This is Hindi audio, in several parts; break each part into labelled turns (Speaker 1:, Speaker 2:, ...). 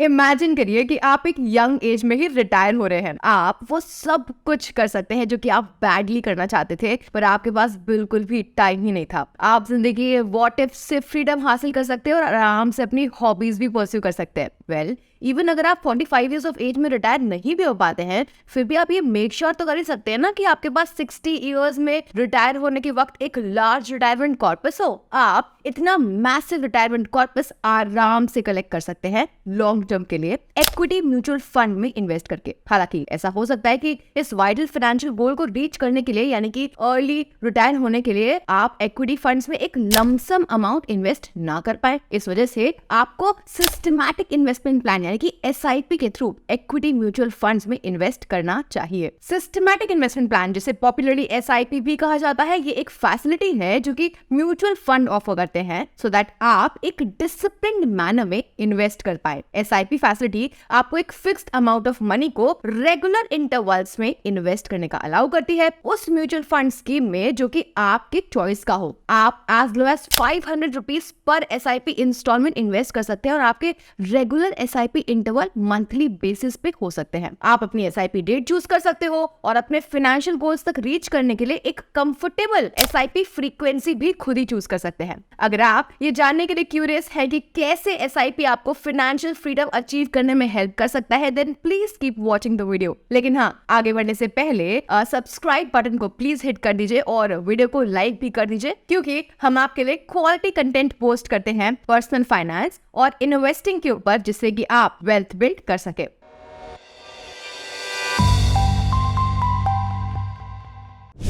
Speaker 1: इमेजिन करिए कि आप एक यंग एज में ही रिटायर हो रहे हैं। आप वो सब कुछ कर सकते हैं जो कि आप बैडली करना चाहते थे, पर आपके पास बिल्कुल भी टाइम ही नहीं था। आप जिंदगी व्हाट इफ से फ्रीडम हासिल कर सकते हैं और आराम से अपनी हॉबीज भी परस्यू कर सकते हैं। वेल, इवन अगर आप 45 इयर्स ऑफ एज में रिटायर नहीं भी हो पाते हैं, फिर भी आप ये मेक श्योर तो कर ही सकते हैं ना कि आपके पास 60 इयर्स में रिटायर होने के वक्त एक लार्ज रिटायरमेंट कॉर्पस हो। आप इतना मैसिव रिटायरमेंट कॉर्पस आराम से कलेक्ट कर सकते हैं लॉन्ग टर्म के लिए इक्विटी म्यूचुअल फंड में इन्वेस्ट करके। हालांकि ऐसा हो सकता है कि इस वाइटल फाइनेंशियल गोल को रीच करने के लिए, यानी कि अर्ली रिटायर होने के लिए, आप इक्विटी फंड्स में एक लमसम अमाउंट इन्वेस्ट ना कर पाए। इस वजह से आपको सिस्टमैटिक इन्वेस्टमेंट प्लान यानी कि SIP के थ्रू इक्विटी म्यूचुअल फंड्स में इन्वेस्ट करना चाहिए। सिस्टमैटिक इन्वेस्टमेंट प्लान, जिसे पॉपुलरली SIP भी कहा जाता है, ये एक फैसिलिटी है जो कि म्यूचुअल फंड ऑफर करते हैं सो दैट आप एक डिसिप्लिन्ड मैनर में इन्वेस्ट कर पाए। SIP फैसिलिटी आपको एक फिक्स्ड अमाउंट ऑफ मनी को रेगुलर इंटरवल्स में इन्वेस्ट करने का अलाउ करती है उस म्यूचुअल फंड स्कीम में जो कि आपके चॉइस का हो। आप एज लो एज 500 रुपीज पर SIP इंस्टॉलमेंट इन्वेस्ट कर सकते हैं और आपके regular SIP interval monthly basis पे हो सकते हैं। आप अपनी SIP डेट चूज कर सकते हो और अपने फाइनेंशियल गोल्स तक रीच करने के लिए एक कंफर्टेबल SIP फ्रीक्वेंसी भी खुद ही चूज कर सकते हैं। अगर आप ये जानने के लिए क्यूरियस है कि कैसे SIP आपको फाइनेंशियल फ्रीडम अचीव करने में हेल्प कर सकता है, then please keep watching the video. लेकिन हाँ, आगे बढ़ने से पहले सब्सक्राइब बटन को प्लीज हिट कर दीजिए और वीडियो को लाइक भी कर दीजिए, क्योंकि हम आपके लिए क्वालिटी कंटेंट पोस्ट करते हैं पर्सनल फाइनेंस और इन्वेस्टिंग के ऊपर, जिससे कि आप वेल्थ बिल्ड कर सके।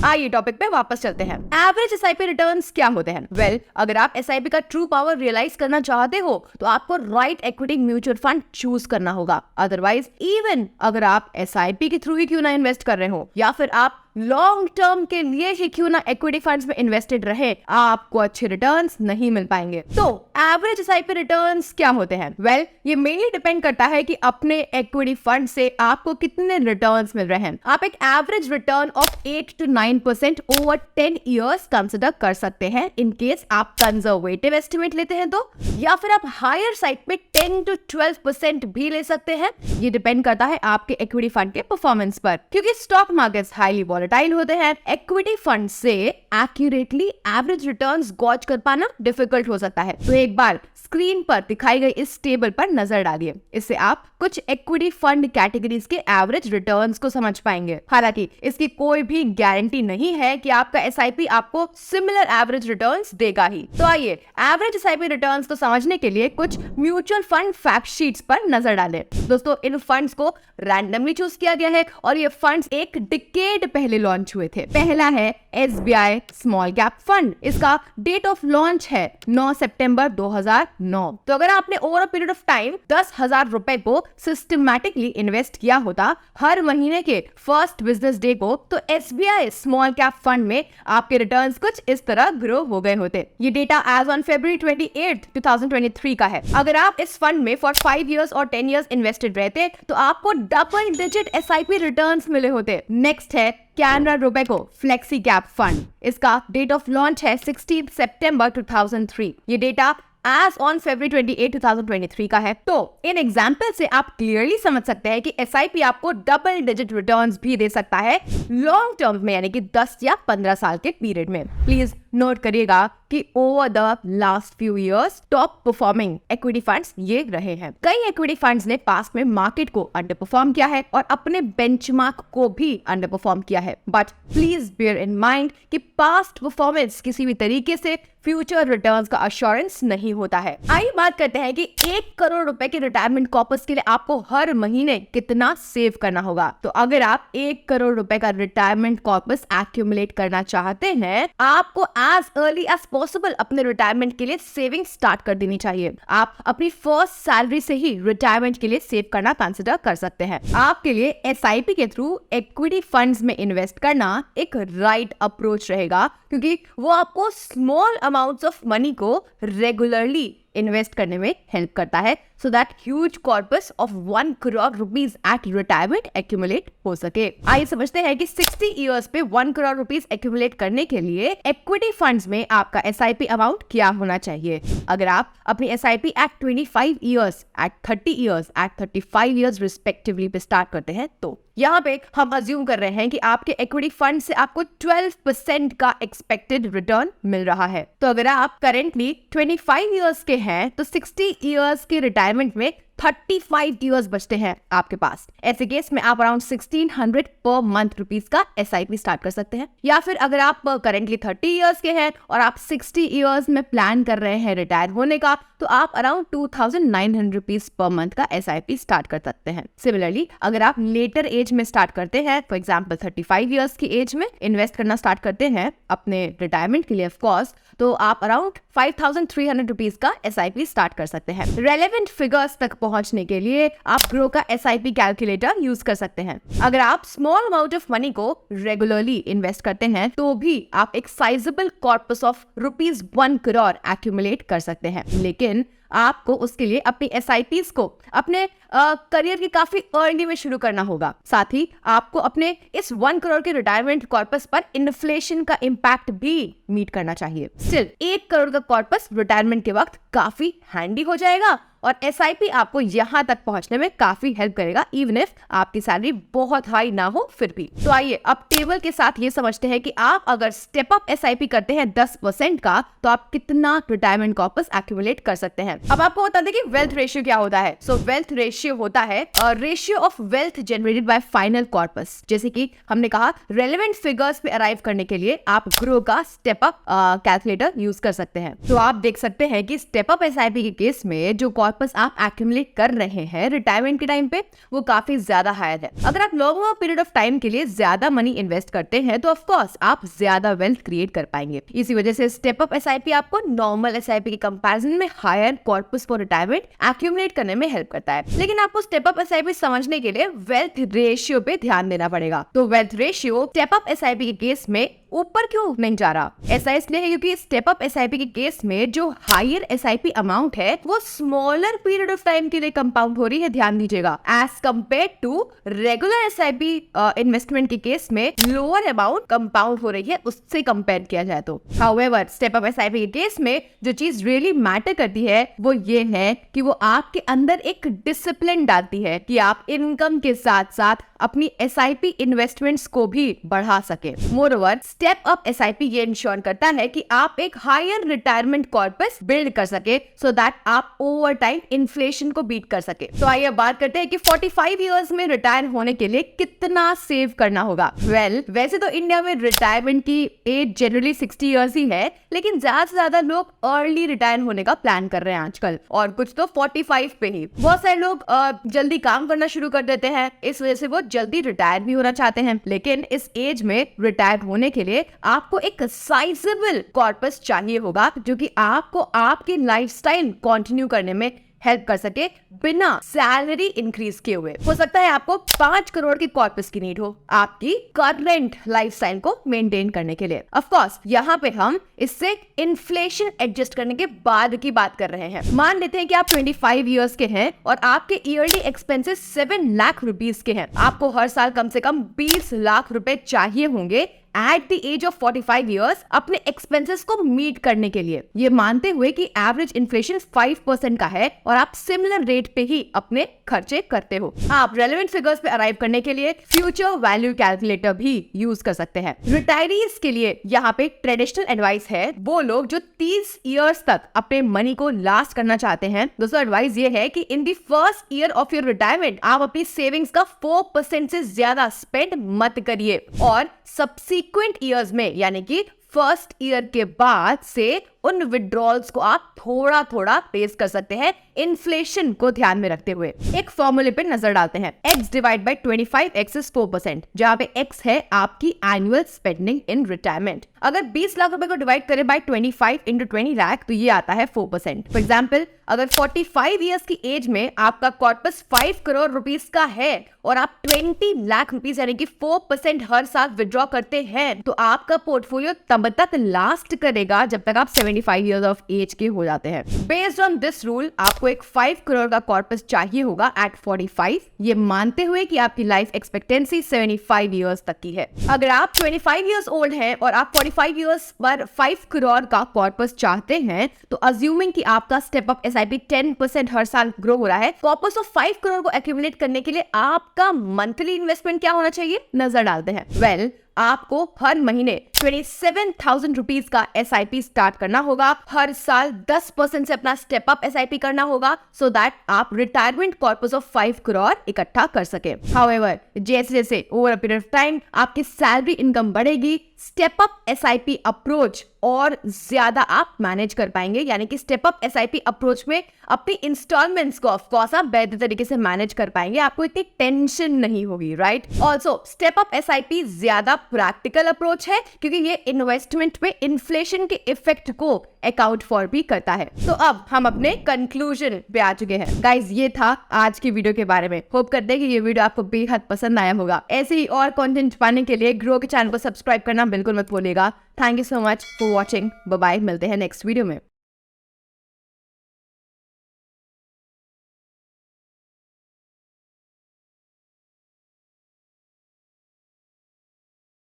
Speaker 1: आइए टॉपिक पे वापस चलते हैं। एवरेज SIP रिटर्न्स क्या होते हैं? वेल, अगर आप SIP का ट्रू पावर रियलाइज करना चाहते हो तो आपको right equity mutual fund choose करना होगा। अदरवाइज, इवन अगर आप SIP के थ्रू ही क्यों ना इन्वेस्ट कर रहे हो या फिर आप लॉन्ग टर्म के लिए ही क्यों ना इक्विटी फंड्स में इन्वेस्टेड रहे, आपको अच्छे रिटर्न्स नहीं मिल पाएंगे। तो एवरेज SIP रिटर्न्स क्या होते हैं? वेल, ये मेनली डिपेंड करता है कि अपने इक्विटी फंड से आपको कितने रिटर्न्स मिल रहे हैं। आप एक average return of 8 to 9% over 10 years consider कर सकते हैं इन केस आप कंजर्वेटिव एस्टिमेट लेते हैं तो, या फिर आप हायर साइड पे 10 to 12% भी ले सकते हैं। ये डिपेंड करता है आपके इक्विटी फंड के परफॉर्मेंस पर, क्योंकि स्टॉक मार्केट्स हाईली वॉलेटाइल होते हैं। इक्विटी फंड से एक्यूरेटली एवरेज रिटर्न्स गॉज कर पाना डिफिकल्ट हो सकता है। तो एक बार स्क्रीन पर दिखाई गई इस टेबल पर नजर डालिए, इससे आप कुछ इक्विटी फंड कैटेगरीज के एवरेज रिटर्न्स को समझ पाएंगे। हालांकि इसकी कोई भी गारंटी नहीं है कि आपका SIP आपको सिमिलर एवरेज रिटर्न्स देगा ही। तो आइए एवरेज SIP रिटर्न्स को समझने के लिए कुछ म्यूचुअल फंड फैक्ट शीट्स पर नजर डालें। दोस्तों, इन फंड्स को रैंडमली चूज किया गया है और ये फंड्स एक डिकेड पहले लॉन्च हुए थे। पहला है SBI स्मॉल कैप फंड। इसका डेट ऑफ लॉन्च है 9 सितंबर 2009। तो अगर आपने over a period of time 10,000 रुपए को सिस्टमैटिकली इन्वेस्ट किया होता हर महीने के फर्स्ट बिजनेस डे को, तो SBI स्मॉल कैप फंड में आपके रिटर्न्स कुछ इस तरह ग्रो हो गए होते। ये डेटा एज ऑन February 28, 2023 का है। अगर आप इस फंड में फॉर 5 इयर्स और 10 इयर्स इन्वेस्टेड रहते तो आपको डबल डिजिट SIP रिटर्न्स मिले होते। नेक्स्ट है Canara Robeco flexi cap fund. इसका डेट ऑफ लॉन्च है 16 सितंबर 2003। ये डेटा एज ऑन February 28, 2023 का है। तो इन एग्जाम्पल से आप क्लियरली समझ सकते हैं कि SIP आपको डबल डिजिट रिटर्न्स भी दे सकता है लॉन्ग टर्म में, यानी कि 10 या 15 साल के पीरियड में। प्लीज नोट करिएगा कि over the last few years top performing equity funds ये रहे हैं। कई इक्विटी फंड्स ने पास्ट में मार्केट को अंडर परफॉर्म किया है और अपने बेंचमार्क को भी अंडर परफॉर्म किया है। But please bear in mind कि पास्ट परफॉर्मेंस किसी भी तरीके से फ्यूचर रिटर्न्स का अश्योरेंस नहीं होता है। आइए बात करते हैं कि 1 करोड़ रुपए के रिटायरमेंट कॉर्पस के लिए आपको हर महीने कितना सेव करना होगा। तो अगर आप 1 करोड़ रुपए का रिटायरमेंट कॉर्पस एक्यूमुलेट करना चाहते हैं, आपको एज अर्ली एज पॉसिबल अपने रिटायरमेंट के लिए सेविंग स्टार्ट कर देनी चाहिए। आप अपनी फर्स्ट सैलरी से ही रिटायरमेंट के लिए सेव करना कंसिडर कर सकते हैं। आपके लिए SIP के थ्रू इक्विटी फंड्स में इन्वेस्ट करना एक राइट अप्रोच रहेगा, क्योंकि वो आपको स्मॉल अमाउंट्स ऑफ मनी को रेगुलरली इन्वेस्ट करने में हेल्प करता है, so that huge corpus of 1 crore rupees at retirement accumulate हो सके। आइए समझते हैं कि 60 इयर्स पे 1 करोड़ रुपीज एक्यूमुलेट करने के लिए इक्विटी फंड्स में आपका एसआईपी अमाउंट क्या होना चाहिए। अगर आप अपनी SIP at 25 years, at 30 years, at 35 years respectively पे स्टार्ट करते हैं, तो यहाँ पे हम अज्यूम कर रहे हैं कि आपके इक्विटी फंड से आपको 12% का एक्सपेक्टेड रिटर्न मिल रहा है। तो अगर आप करेंटली 25 इयर्स के हैं तो 60 इयर्स के रिटायरमेंट में 35 इयर्स बचते हैं आपके पास। ऐसे केस में आप अराउंड 1600 पर मंथ रुपीज का एसआईपी स्टार्ट कर सकते हैं। या फिर अगर आप करेंटली 30 इयर्स के हैं और आप 60 इयर्स में प्लान कर रहे हैं रिटायर होने का, तो आप अराउंड 2900 रुपीज पर मंथ का एसआईपी स्टार्ट कर सकते हैं। सिमिलरली अगर आप लेटर एज में स्टार्ट करते हैं, फॉर एग्जाम्पल 35 इयर्स की एज में इन्वेस्ट करना स्टार्ट करते हैं अपने रिटायरमेंट के लिए ऑफ कोर्स, तो आप अराउंड 5300 रुपीज का एसआईपी स्टार्ट कर सकते हैं। रेलेवेंट फिगर्स तक पहुंचने के लिए आप ग्रो का एसआईपी कैलकुलेटर यूज कर सकते हैं। अगर आप स्मॉल अमाउंट ऑफ मनी को रेगुलरली इन्वेस्ट करते हैं तो भी आप एक sizeable corpus of rupees 1 crore accumulate कर सकते हैं। लेकिन आपको उसके लिए अपनी एसआईपीज को अपने करियर की काफी अर्ली में शुरू करना होगा। साथ ही आपको अपने इस 1 करोड़ के रिटायरमेंट कॉर्पस पर इन्फ्लेशन का इम्पैक्ट भी मीट करना चाहिए। स्टिल 1 करोड़ का कॉर्पस रिटायरमेंट के वक्त काफी हैंडी हो जाएगा और एसआईपी आपको यहाँ तक पहुंचने में काफी हेल्प करेगा, इवन इफ आपकी सैलरी बहुत हाई ना हो फिर भी। तो आइए अब टेबल के साथ ये समझते हैं कि आप अगर स्टेप अप एसआईपी करते हैं 10% का, तो आप कितना रिटायरमेंट कॉर्पस एक्यूमुलेट कर सकते हैं। अब आपको बता दें कि वेल्थ रेशियो क्या होता है। सो वेल्थ रेशियो होता है ratio of wealth generated by final corpus. जैसे कि हमने कहा, रेलेवेंट फिगर्स पे अराइव करने के लिए आप ग्रो का स्टेप अप कैलकुलेटर यूज कर सकते हैं। तो आप देख सकते हैं कि स्टेप अप एसआईपी के केस में जो कॉर्पस आप एक्यूमुलेट कर रहे हैं रिटायरमेंट के टाइम पे, वो काफी ज्यादा हायर है। अगर आप लॉन्गर पीरियड ऑफ टाइम के लिए ज्यादा मनी इन्वेस्ट करते हैं तो ऑफ कोर्स आप ज्यादा वेल्थ क्रिएट कर पाएंगे। इसी वजह से स्टेप अप एसआईपी आपको नॉर्मल एसआईपी के कंपैरिजन में higher corpus for retirement accumulate करने में हेल्प करता है। लेकिन आपको स्टेप अप एसआईपी समझने के लिए वेल्थ रेशियो पे ध्यान देना पड़ेगा। तो wealth ratio step up SIP के केस में ऊपर क्यों नहीं जा रहा? ऐसा इसलिए है क्योंकि स्टेप अप एसआईपी के केस में जो हायर एसआईपी अमाउंट है वो स्मॉलर पीरियड ऑफ टाइम के लिए कंपाउंड हो रही है, ध्यान दीजिएगा, as compare to regular SIP investment के केस में लोअर अमाउंट कंपाउंड हो रही है उससे कंपेयर किया जाए तो। हाउएवर स्टेप अप एसआईपी के केस में जो चीज रियली मैटर करती है वो ये है कि वो आपके अंदर एक डिसिप्लिन डालती है कि आप इनकम के साथ साथ अपनी एसआईपी इन्वेस्टमेंट्स को भी बढ़ा सके। मोरओवर स्टेप अप एसआईपी ये इंश्योर करता है कि आप एक हायर रिटायरमेंट कॉर्पस बिल्ड कर सके, सो दैट आप ओवर टाइम इन्फ्लेशन को बीट कर सके। तो आइए बात करते हैं कि 45 इयर्स में रिटायर होने के लिए कितना सेव करना होगा। वैसे तो इंडिया में रिटायरमेंट की एज जनरली 60 इयर्स ही है, लेकिन ज्यादा से ज्यादा लोग अर्ली रिटायर होने का प्लान कर रहे हैं आजकल, और कुछ तो 45 पे ही। बहुत सारे लोग जल्दी काम करना शुरू कर देते हैं, इस वजह से वो जल्दी रिटायर भी होना चाहते हैं। लेकिन इस एज में रिटायर होने के लिए आपको एक साइजेबल कॉर्पस चाहिए होगा जो कि आपको आपकी लाइफस्टाइल कंटिन्यू करने में हेल्प कर सके बिना सैलरी इंक्रीज किए हुए। हो सकता है आपको 5 करोड़ की कॉर्पस की नीड हो आपकी करंट लाइफस्टाइल को मेंटेन करने के लिए। ऑफ कोर्स यहाँ पे हम इससे इन्फ्लेशन एडजस्ट करने के बाद की बात कर रहे हैं। मान लेते हैं कि आप 25 इयर्स के हैं और आपके ईयरली एक्सपेंसेस 7 लाख रुपीस के हैं। आपको हर साल कम से कम 20 लाख रुपए चाहिए होंगे at the age of 45 years अपने एक्सपेंसेस को मीट करने के लिए, ये मानते हुए कि एवरेज इन्फ्लेशन 5% का है और आप सिमिलर रेट पे ही अपने खर्चे करते हो। आप रेलेवेंट फिगर्स पे अराइव करने के लिए फ्यूचर वैल्यू कैलकुलेटर भी यूज कर सकते हैं। रिटायरीज के लिए यहाँ पे ट्रेडिशनल एडवाइस है, वो लोग जो 30 इयर्स तक अपने मनी को लास्ट करना चाहते हैं, दोस्तों एडवाइस ये है कि in the first year of your retirement आप अपनी सेविंग्स का 4% से ज्यादा स्पेंड मत करिए, और सब्सीक्वेंट ईयर्स में यानी कि फर्स्ट ईयर के बाद से उन विड्रॉल्स को आप थोड़ा थोड़ा पेस कर सकते हैं, इन्फ्लेशन को ध्यान में रखते हुए। एक फॉर्मूले पे नजर डालते हैं, x divide by 25, x is 4%, जहाँ पे x है आपकी एनुअल स्पेंडिंग इन रिटायरमेंट। अगर 20 लाख रुपए को डिवाइड करें बाय 25 इंटू 20 लाख तो ये आता है 4%। फॉर एग्जाम्पल अगर 45 इयर्स की एज में आपका कॉर्पस 5 करोड़ रुपीस का है और आप 20 लाख रुपीस यानी कि 4% हर साल विड्रॉ करते हैं, तो आपका पोर्टफोलियो तब तक लास्ट करेगा जब तक आप 75 ईयर्स ऑफ एज के हो जाते हैं। बेस्ड ऑन दिस रूल आपको एक 5 करोड़ का कॉर्पस चाहिए होगा एट 45, ये मानते हुए कि आपकी लाइफ एक्सपेक्टेंसी 75 ईयर्स तक की है। अगर आप 25 ईयर्स ओल्ड हैं और आप 45 ईयर्स पर 5 करोड़ का कॉर्पस चाहते हैं, तो अज्यूमिंग कि आपका स्टेप अप एसआईपी 10% हर साल ग्रो हो रहा है, कॉर्पस ऑफ 5 करोड़ को एक्यूमुलेट करने के लिए आपका मंथली इन्वेस्टमेंट क्या होना चाहिए, नजर डालते हैं। वेल, आपको हर महीने 27,000 रुपीज का एसआईपी स्टार्ट करना होगा। हर साल 10% से अपना स्टेप अप एसआईपी करना होगा सो दैट आप रिटायरमेंट कॉर्पस ऑफ 5 करोड़ इकट्ठा कर सके। हाउएवर, जैसे जैसे over a period of time आपकी सैलरी इनकम बढ़ेगी, स्टेप अप एसआईपी अप्रोच और ज्यादा आप मैनेज कर पाएंगे। यानी कि स्टेप अप एसआईपी अप्रोच में अपनी इंस्टॉलमेंट्स को ऑफ कोर्स आप बेहतर तरीके से मैनेज कर पाएंगे, आपको इतनी टेंशन नहीं होगी, right. Also step up SIP ज्यादा प्रैक्टिकल अप्रोच है क्योंकि ये इन्वेस्टमेंट में इन्फ्लेशन के इफेक्ट को अकाउंट फॉर भी करता है। तो अब हम अपने कंक्लूजन पे आ चुके हैं। गाइज, ये था आज की वीडियो के बारे में। होप करते हैं कि ये वीडियो आपको बेहद पसंद आया होगा। ऐसे ही और कंटेंट पाने के लिए ग्रो के चैनल को सब्सक्राइब करना बिल्कुल मत भूलिएगा। Thank you so much for watching. Bye bye, मिलते हैं नेक्स्ट वीडियो में।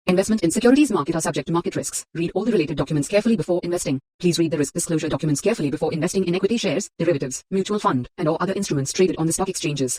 Speaker 2: Investment in securities market are subject to market risks. Read all the related documents carefully before investing. Please read the risk disclosure documents carefully before investing in equity shares, derivatives, mutual fund, and or other instruments traded on the stock exchanges.